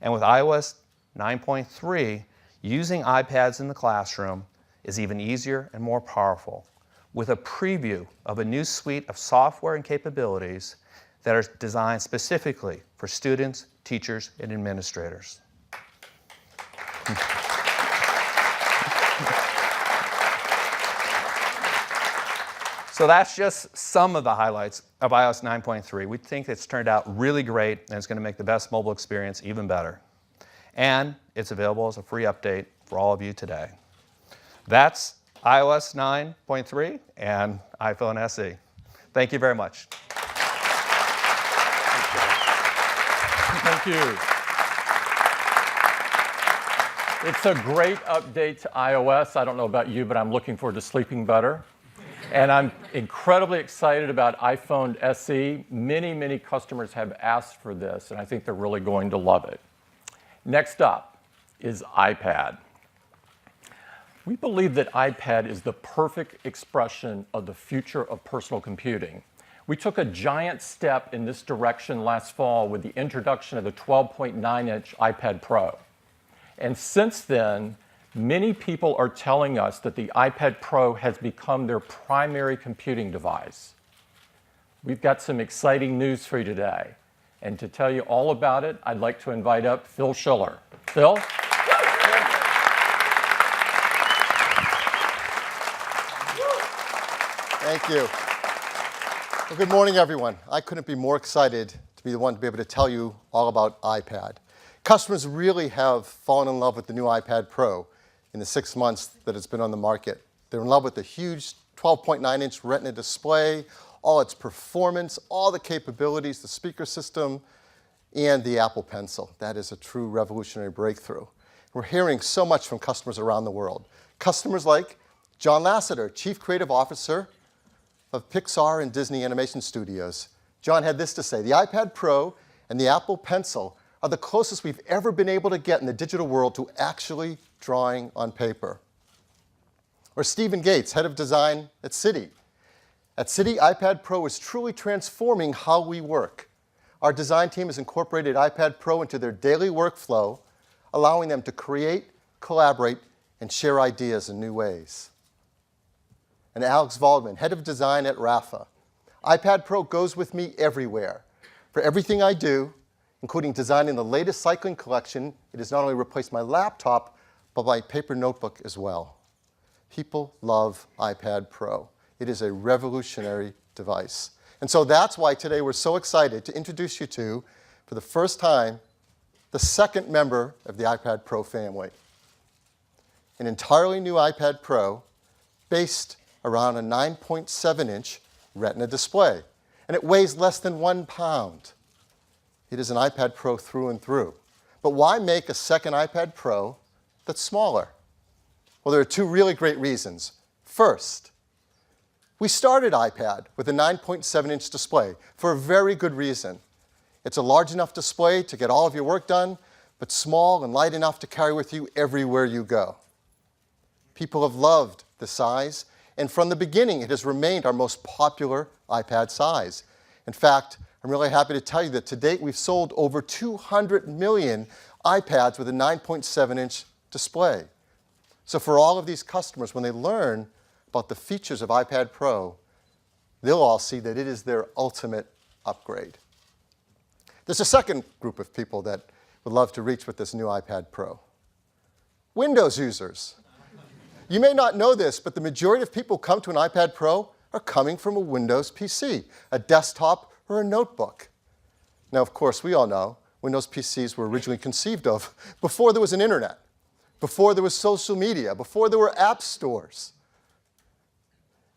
And with iOS 9.3, using iPads in the classroom is even easier and more powerful, with a preview of a new suite of software and capabilities that are designed specifically for students, teachers, and administrators. So that's just some of the highlights of iOS 9.3. We think it's turned out really great, and it's going to make the best mobile experience even better. And it's available as a free update for all of you today. That's iOS 9.3 and iPhone SE. Thank you very much. Thank you. It's a great update to iOS. I don't know about you, but I'm looking forward to sleeping better. And I'm incredibly excited about iPhone SE. Many, many customers have asked for this, and I think they're really going to love it. Next up is iPad. We believe that iPad is the perfect expression of the future of personal computing. We took a giant step in this direction last fall with the introduction of the 12.9-inch iPad Pro. And since then, many people are telling us that the iPad Pro has become their primary computing device. We've got some exciting news for you today. And to tell you all about it, I'd like to invite up Phil Schiller. Phil? Thank you. Well, good morning, everyone. I couldn't be more excited to be the one to be able to tell you all about iPad. Customers really have fallen in love with the new iPad Pro in the 6 months that it's been on the market. They're in love with the huge 12.9-inch Retina display, all its performance, all the capabilities, the speaker system, and the Apple Pencil. That is a true revolutionary breakthrough. We're hearing so much from customers around the world. Customers like John Lasseter, Chief Creative Officer of Pixar and Disney Animation Studios. John had this to say: the iPad Pro and the Apple Pencil are the closest we've ever been able to get in the digital world to actually drawing on paper. Or Stephen Gates, Head of Design at Citi. At Citi, iPad Pro is truly transforming how we work. Our design team has incorporated iPad Pro into their daily workflow, allowing them to create, collaborate, and share ideas in new ways. And Alex Waldman, Head of Design at Rafa. iPad Pro goes with me everywhere. For everything I do, including designing the latest cycling collection, it has not only replaced my laptop, but my paper notebook as well. People love iPad Pro. It is a revolutionary device. And so that's why today we're so excited to introduce you to, for the first time, the second member of the iPad Pro family. An entirely new iPad Pro based around a 9.7-inch Retina display. And it weighs less than 1 pound. It is an iPad Pro through and through. But why make a second iPad Pro that's smaller? Well, there are two really great reasons. First, we started iPad with a 9.7-inch display for a very good reason. It's a large enough display to get all of your work done, but small and light enough to carry with you everywhere you go. People have loved the size, and from the beginning, it has remained our most popular iPad size. In fact, I'm really happy to tell you that to date, we've sold over 200 million iPads with a 9.7-inch display. So for all of these customers, when they learn about the features of iPad Pro, they'll all see that it is their ultimate upgrade. There's a second group of people that would love to reach with this new iPad Pro. Windows users. You may not know this, but the majority of people who come to an iPad Pro are coming from a Windows PC, a desktop, or a notebook. Now, of course, we all know Windows PCs were originally conceived of before there was an internet, before there was social media, before there were app stores.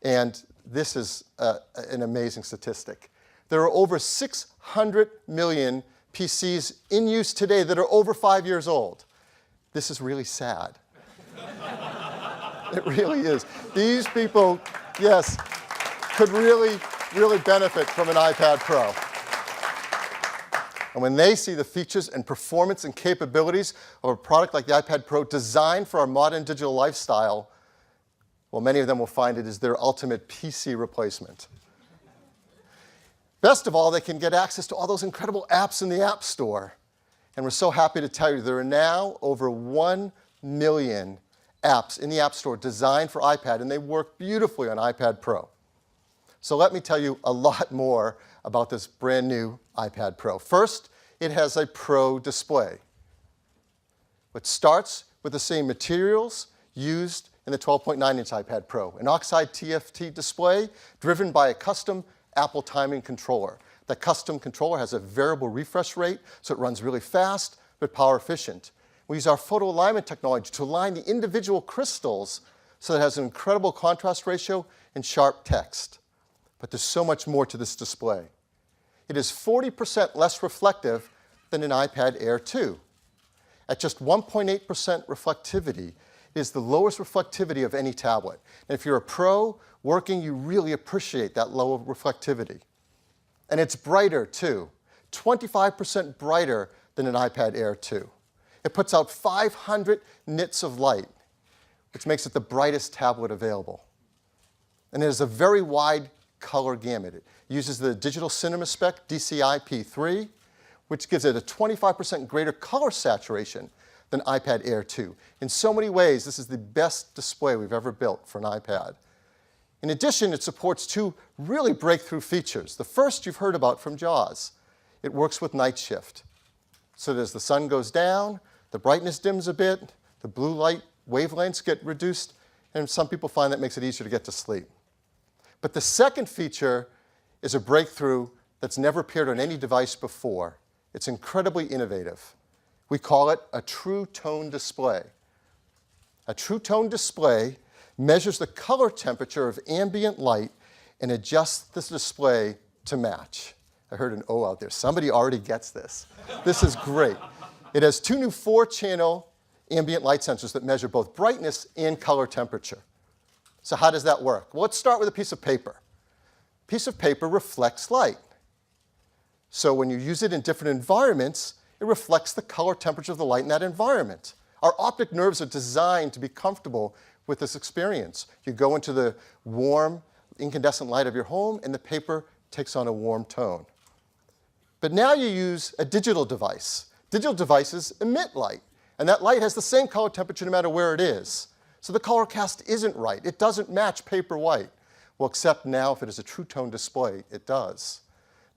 And this is an amazing statistic. There are over 600 million PCs in use today that are over 5 years old. This is really sad. It really is. These people, yes, could really benefit from an iPad Pro. And when they see the features and performance and capabilities of a product like the iPad Pro designed for our modern digital lifestyle, well, many of them will find it is their ultimate PC replacement. Best of all, they can get access to all those incredible apps in the App Store. And we're so happy to tell you there are now over 1 million apps in the App Store designed for iPad, and they work beautifully on iPad Pro. So let me tell you a lot more about this brand new iPad Pro. First, it has a Pro display. It starts with the same materials used in the 12.9-inch iPad Pro, an Oxide TFT display driven by a custom Apple timing controller. That custom controller has a variable refresh rate, so it runs really fast but power efficient. We use our photo alignment technology to align the individual crystals so that it has an incredible contrast ratio and sharp text. But there's so much more to this display. It is 40% less reflective than an iPad Air 2. At just 1.8% reflectivity, it is the lowest reflectivity of any tablet. And if you're a pro working, you really appreciate that low reflectivity. And it's brighter too, 25% brighter than an iPad Air 2. It puts out 500 nits of light, which makes it the brightest tablet available. And it has a very wide color gamut. It uses the Digital Cinema Spec DCI P3, which gives it a 25% greater color saturation than iPad Air 2. In so many ways, this is the best display we've ever built for an iPad. In addition, it supports two really breakthrough features. The first you've heard about from JAWS. It works with night shift. So that as the sun goes down, the brightness dims a bit, the blue light wavelengths get reduced, and some people find that makes it easier to get to sleep. But the second feature is a breakthrough that's never appeared on any device before. It's incredibly innovative. We call it a True Tone display. A True Tone display measures the color temperature of ambient light and adjusts this display to match. I heard an O out there. Somebody already gets this. This is great. It has two new 4-channel ambient light sensors that measure both brightness and color temperature. So how does that work? Well, let's start with a piece of paper. A piece of paper reflects light. So when you use it in different environments, it reflects the color temperature of the light in that environment. Our optic nerves are designed to be comfortable with this experience. You go into the warm, incandescent light of your home, and the paper takes on a warm tone. But now you use a digital device. Digital devices emit light, and that light has the same color temperature no matter where it is. So the color cast isn't right. It doesn't match paper white. Well, except now if it is a True Tone display, it does.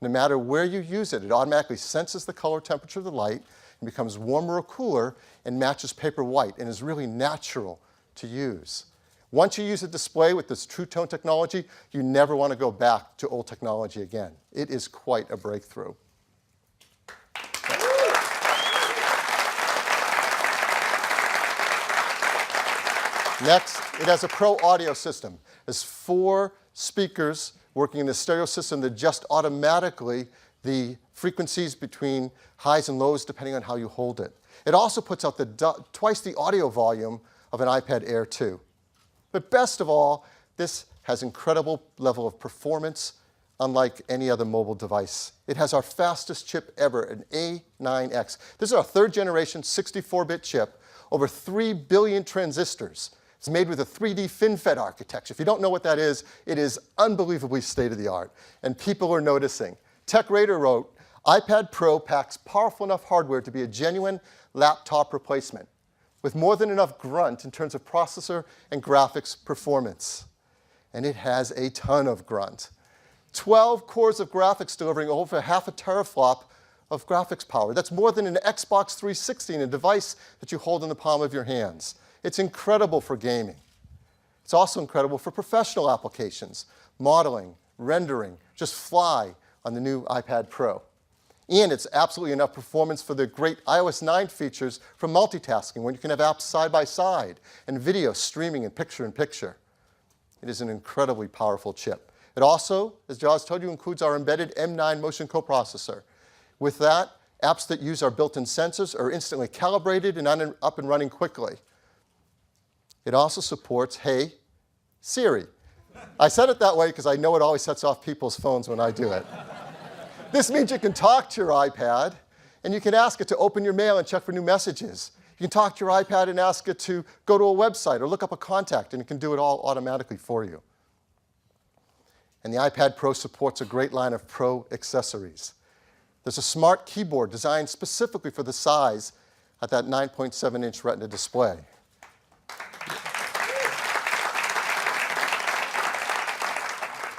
No matter where you use it, it automatically senses the color temperature of the light and becomes warmer or cooler and matches paper white and is really natural to use. Once you use a display with this True Tone technology, you never want to go back to old technology again. It is quite a breakthrough. Next, it has a Pro audio system. It has 4 speakers working in the stereo system that adjust automatically the frequencies between highs and lows depending on how you hold it. It also puts out twice the audio volume of an iPad Air 2. But best of all, this has incredible level of performance unlike any other mobile device. It has our fastest chip ever, an A9X. This is our 3rd generation 64-bit chip, over 3 billion transistors. It's made with a 3D FinFET architecture. If you don't know what that is, it is unbelievably state-of-the-art, and people are noticing. TechRadar wrote, iPad Pro packs powerful enough hardware to be a genuine laptop replacement, with more than enough grunt in terms of processor and graphics performance. And it has a ton of grunt. 12 cores of graphics delivering over half a teraflop of graphics power. That's more than an Xbox 360 in a device that you hold in the palm of your hands. It's incredible for gaming. It's also incredible for professional applications, modeling, rendering, just fly on the new iPad Pro. And it's absolutely enough performance for the great iOS 9 features for multitasking, when you can have apps side by side and video streaming in picture-in-picture. It is an incredibly powerful chip. It also, as Jaws told you, includes our embedded M9 motion coprocessor. With that, apps that use our built-in sensors are instantly calibrated and up and running quickly. It also supports Hey Siri. I said it that way because I know it always sets off people's phones when I do it. This means you can talk to your iPad, and you can ask it to open your mail and check for new messages. You can talk to your iPad and ask it to go to a website or look up a contact, and it can do it all automatically for you. And the iPad Pro supports a great line of Pro accessories. There's a smart keyboard designed specifically for the size at that 9.7-inch Retina display.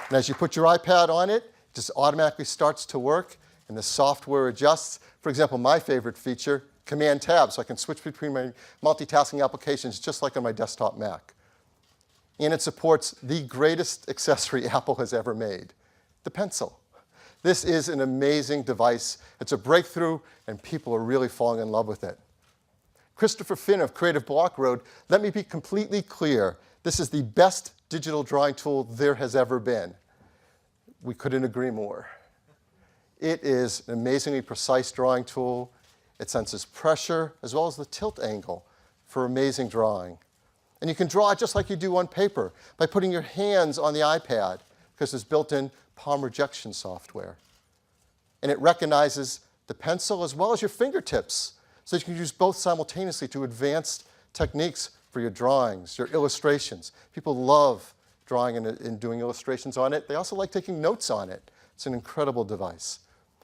And as you put your iPad on it, it just automatically starts to work, and the software adjusts. For example, my favorite feature, Command Tab, so I can switch between my multitasking applications just like on my desktop Mac. And it supports the greatest accessory Apple has ever made, the Pencil. This is an amazing device. It's a breakthrough, and people are really falling in love with it. Christopher Finn of Creative Block wrote, "Let me be completely clear. This is the best digital drawing tool there has ever been." We couldn't agree more. It is an amazingly precise drawing tool. It senses pressure as well as the tilt angle for amazing drawing. And you can draw just like you do on paper by putting your hands on the iPad because there's built-in palm rejection software. And it recognizes the pencil as well as your fingertips, so you can use both simultaneously to advanced techniques for your drawings, your illustrations. People love drawing and doing illustrations on it. They also like taking notes on it. It's an incredible device.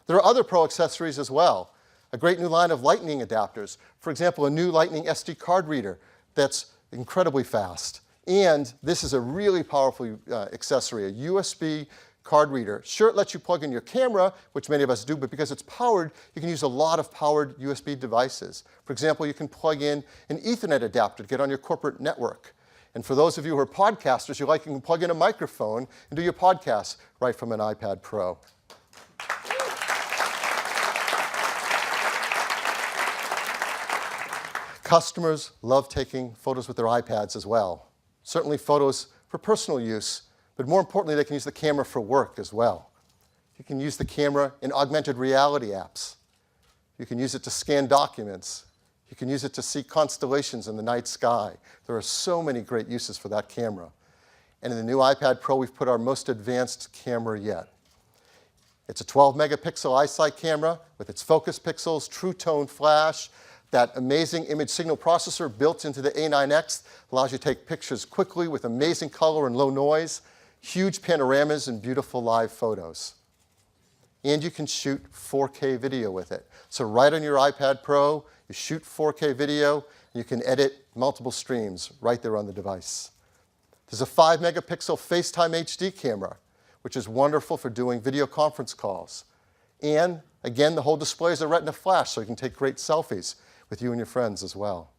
There are other Pro accessories as well. A great new line of Lightning adapters. For example, a new Lightning SD card reader that's incredibly fast. And this is a really powerful accessory, a USB card reader. Sure, it lets you plug in your camera, which many of us do, but because it's powered, you can use a lot of powered USB devices. For example, you can plug in an Ethernet adapter to get on your corporate network. And for those of you who are podcasters, you can plug in a microphone and do your podcast right from an iPad Pro. Customers love taking photos with their iPads as well. Certainly photos for personal use, but more importantly, they can use the camera for work as well. You can use the camera in augmented reality apps. You can use it to scan documents. You can use it to see constellations in the night sky. There are so many great uses for that camera. And in the new iPad Pro, we've put our most advanced camera yet. It's a 12-megapixel iSight camera with its focus pixels, true tone flash, that amazing image signal processor built into the A9X allows you to take pictures quickly with amazing color and low noise, huge panoramas, and beautiful live photos. And you can shoot 4K video with it. So right on your iPad Pro, you shoot 4K video, and you can edit multiple streams right there on the device. There's a 5-megapixel FaceTime HD camera, which is wonderful for doing video conference calls. And again, the whole display is a Retina flash, so you can take great selfies with you and your friends as well.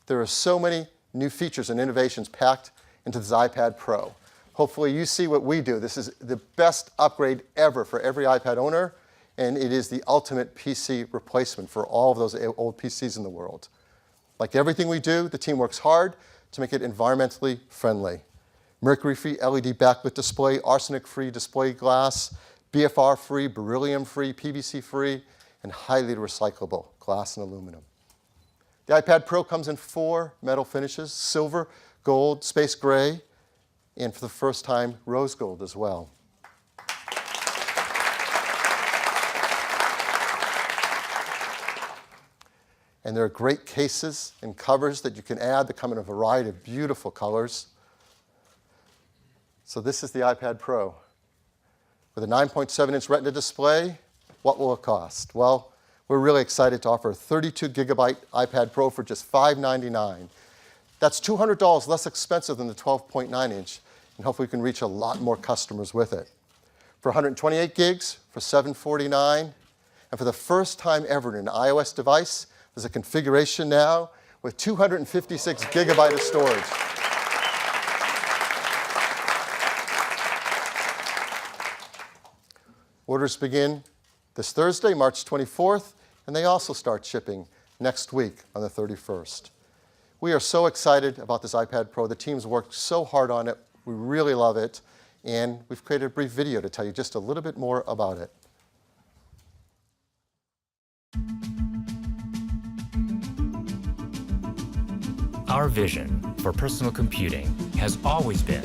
There are so many new features and innovations packed into this iPad Pro. Hopefully you see what we do. This is the best upgrade ever for every iPad owner, and it is the ultimate PC replacement for all of those old PCs in the world. Like everything we do, the team works hard to make it environmentally friendly. Mercury-free LED backlit display, arsenic-free display glass, BFR-free, beryllium-free, PVC-free, and highly recyclable glass and aluminum. The iPad Pro comes in 4 metal finishes: silver, gold, space gray, and for the first time, rose gold as well. And there are great cases and covers that you can add that come in a variety of beautiful colors. So this is the iPad Pro. With a 9.7-inch Retina display, what will it cost? Well, we're really excited to offer a 32-gigabyte iPad Pro for just $599. That's $200 less expensive than the 12.9-inch, and hopefully we can reach a lot more customers with it. For 128 gigs, for $749, and for the first time ever in an iOS device, there's a configuration now with 256 gigabytes of storage. Orders begin this Thursday, March 24th, and they also start shipping next week on the 31st. We are so excited about this iPad Pro. The team's worked so hard on it. We really love it, and we've created a brief video to tell you just a little bit more about it. Our vision for personal computing has always been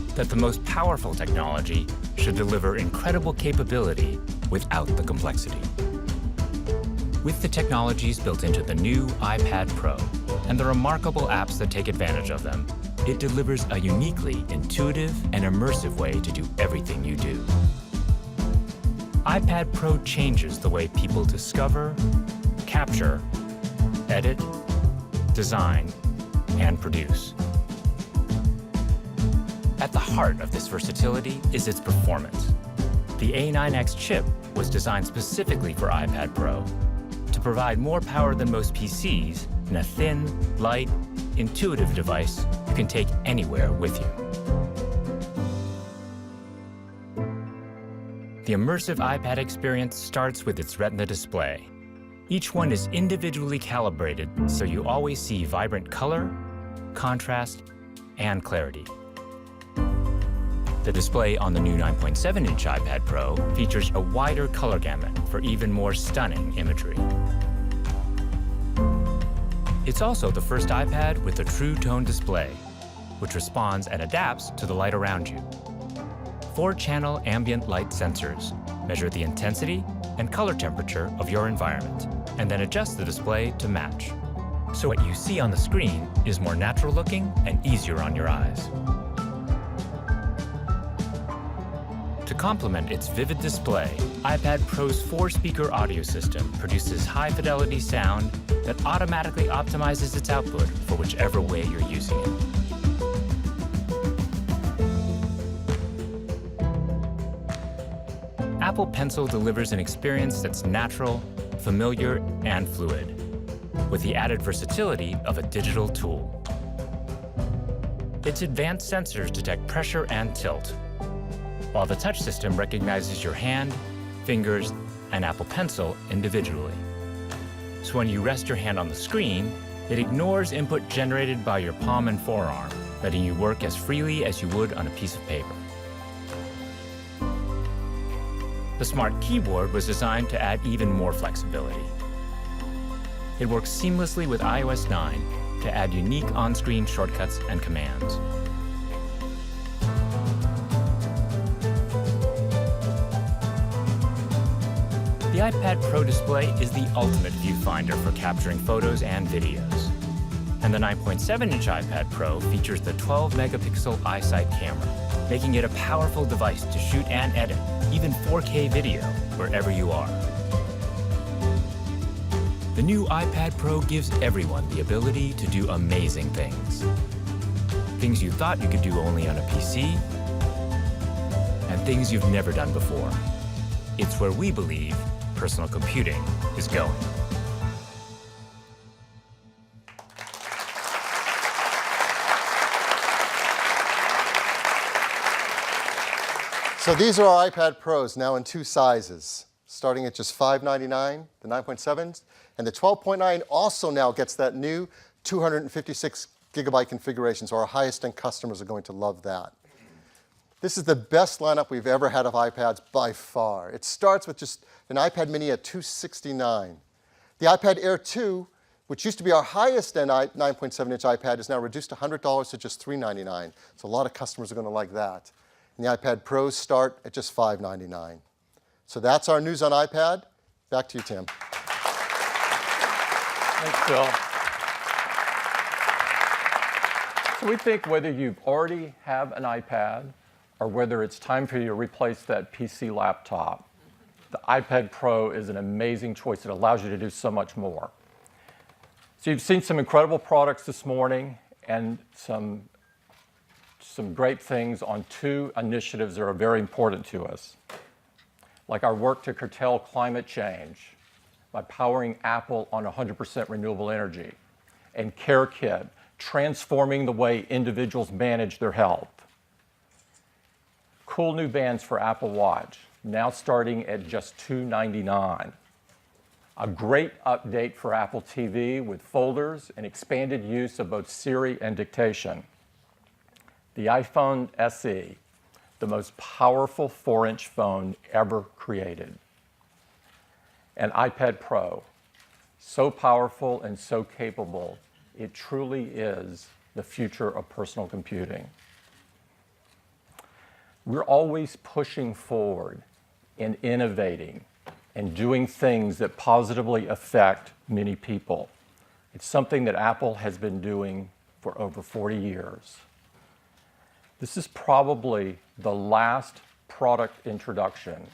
that the most powerful technology should deliver incredible capability without the complexity. With the technologies built into the new iPad Pro and the remarkable apps that take advantage of them, it delivers a uniquely intuitive and immersive way to do everything you do. iPad Pro changes the way people discover, capture, edit, design, and produce. At the heart of this versatility is its performance. The A9X chip was designed specifically for iPad Pro to provide more power than most PCs in a thin, light, intuitive device you can take anywhere with you. The immersive iPad experience starts with its Retina display. Each one is individually calibrated so you always see vibrant color, contrast, and clarity. The display on the new 9.7-inch iPad Pro features a wider color gamut for even more stunning imagery. It's also the first iPad with a True Tone display, which responds and adapts to the light around you. 4-channel ambient light sensors measure the intensity and color temperature of your environment, and then adjust the display to match. So what you see on the screen is more natural looking and easier on your eyes. To complement its vivid display, iPad Pro's 4-speaker audio system produces high-fidelity sound that automatically optimizes its output for whichever way you're using it. Apple Pencil delivers an experience that's natural, familiar, and fluid, with the added versatility of a digital tool. Its advanced sensors detect pressure and tilt, while the touch system recognizes your hand, fingers, and Apple Pencil individually. So when you rest your hand on the screen, it ignores input generated by your palm and forearm, letting you work as freely as you would on a piece of paper. The Smart Keyboard was designed to add even more flexibility. It works seamlessly with iOS 9 to add unique on-screen shortcuts and commands. The iPad Pro display is the ultimate viewfinder for capturing photos and videos. And the 9.7-inch iPad Pro features the 12-megapixel iSight camera, making it a powerful device to shoot and edit, even 4K video, wherever you are. The new iPad Pro gives everyone the ability to do amazing things. Things you thought you could do only on a PC, and things you've never done before. It's where we believe personal computing is going. So these are our iPad Pros, now in 2 sizes, starting at just $599, the 9.7, and the 12.9 also now gets that new 256 gigabyte configuration, so our highest end customers are going to love that. This is the best lineup we've ever had of iPads by far. It starts with just an iPad mini at $269. The iPad Air 2, which used to be our highest end 9.7-inch iPad, is now reduced $100 to just $399. So a lot of customers are going to like that. And the iPad Pros start at just $599. So that's our news on iPad. Back to you, Tim. Thanks, Bill. So we think whether you've already have an iPad or whether it's time for you to replace that PC laptop, the iPad Pro is an amazing choice. It allows you to do so much more. So you've seen some incredible products this morning and some great things on 2 initiatives that are very important to us, like our work to curtail climate change by powering Apple on 100% renewable energy, and CareKit, transforming the way individuals manage their health. Cool new bands for Apple Watch, now starting at just $299. A great update for Apple TV with folders and expanded use of both Siri and dictation. The iPhone SE, the most powerful 4-inch phone ever created. An iPad Pro, so powerful and so capable, it truly is the future of personal computing. We're always pushing forward and innovating and doing things that positively affect many people. It's something that Apple has been doing for over 40 years. This is probably the last product introduction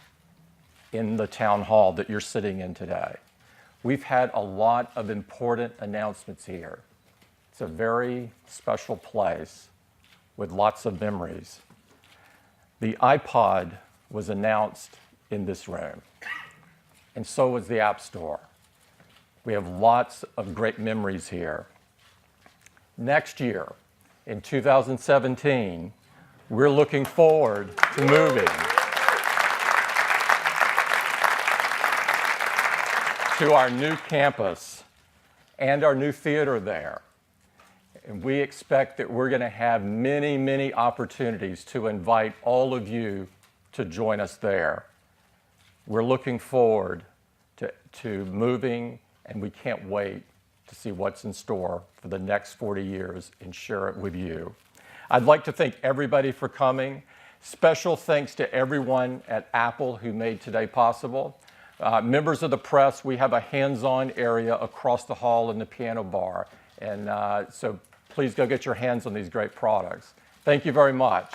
in the town hall that you're sitting in today. We've had a lot of important announcements here. It's a very special place with lots of memories. The iPod was announced in this room, and so was the App Store. We have lots of great memories here. Next year, in 2017, we're looking forward to moving to our new campus and our new theater there. And we expect that we're going to have many, many opportunities to invite all of you to join us there. We're looking forward to moving, and we can't wait to see what's in store for the next 40 years and share it with you. I'd like to thank everybody for coming. Special thanks to everyone at Apple who made today possible. Members of the press, we have a hands-on area across the hall in the piano bar. And so please go get your hands on these great products. Thank you very much.